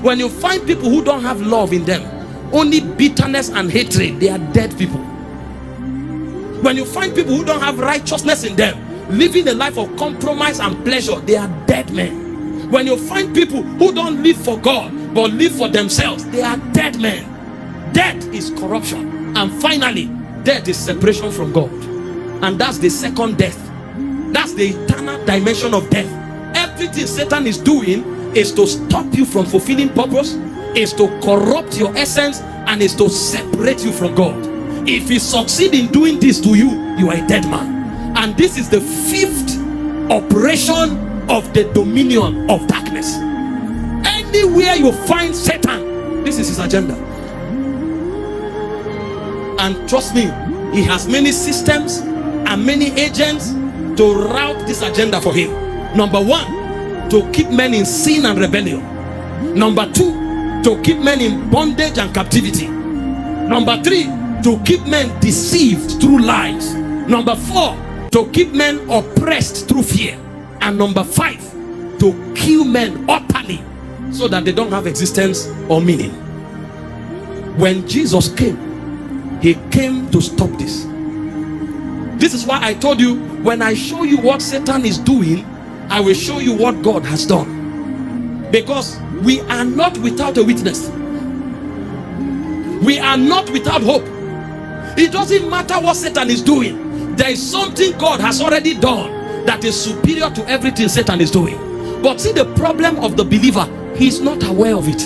When you find people who don't have love in them, only bitterness and hatred, they are dead people. When you find people who don't have righteousness in them, living a life of compromise and pleasure, they are dead men. When you find people who don't live for God but live for themselves, they are dead men. Death is corruption, and finally death is separation from God, and that's the second death. That's the eternal dimension of death. Everything Satan is doing is to stop you from fulfilling purpose, is to corrupt your essence, and is to separate you from God. If he succeeds in doing this to you, you are a dead man. And this is the fifth operation of the dominion of darkness. Anywhere you find Satan, this is his agenda. And trust me, he has many systems and many agents to route this agenda for him. Number one, to keep men in sin and rebellion. Number two, to keep men in bondage and captivity. Number three, to keep men deceived through lies. Number four, to keep men oppressed through fear. And number five, to kill men utterly so that they don't have existence or meaning. When Jesus came, he came to stop this. This is why I told you, when I show you what Satan is doing, I will show you what God has done. Because we are not without a witness. We are not without hope. It doesn't matter what Satan is doing. There is something God has already done that is superior to everything Satan is doing. But see, the problem of the believer, he is not aware of it.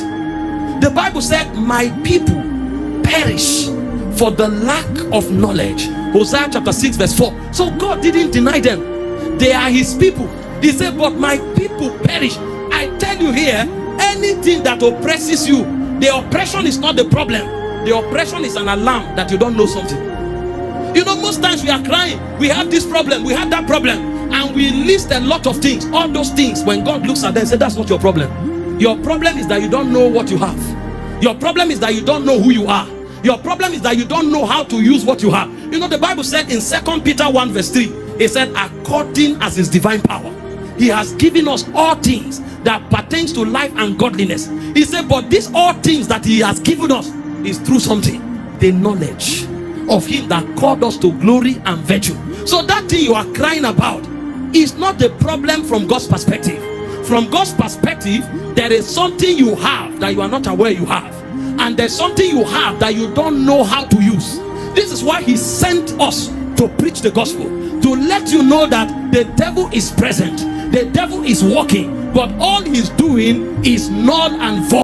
The Bible said, my people perish for the lack of knowledge. Hosea chapter 6 verse 4. So God didn't deny them. They are his people. He said, but my people perish. I tell you here, anything that oppresses you, the oppression is not the problem. The oppression is an alarm that you don't know something. You know, most times we are crying, we have this problem, we have that problem, and we list a lot of things. All those things, when God looks at them, says, that's not your problem. Your problem is that you don't know what you have. Your problem is that you don't know who you are. Your problem is that you don't know how to use what you have. You know, the Bible said in 2 Peter 1 verse 3, it said, according as his divine power, he has given us all things that pertains to life and godliness. He said, but these all things that he has given us is through something, the knowledge of him that called us to glory and virtue. So that thing you are crying about is not the problem from God's perspective. From God's perspective, there is something you have that you are not aware you have, and there's something you have that you don't know how to use. This is why he sent us to preach the gospel, to let you know that the devil is present, the devil is working, but all he's doing is null and void.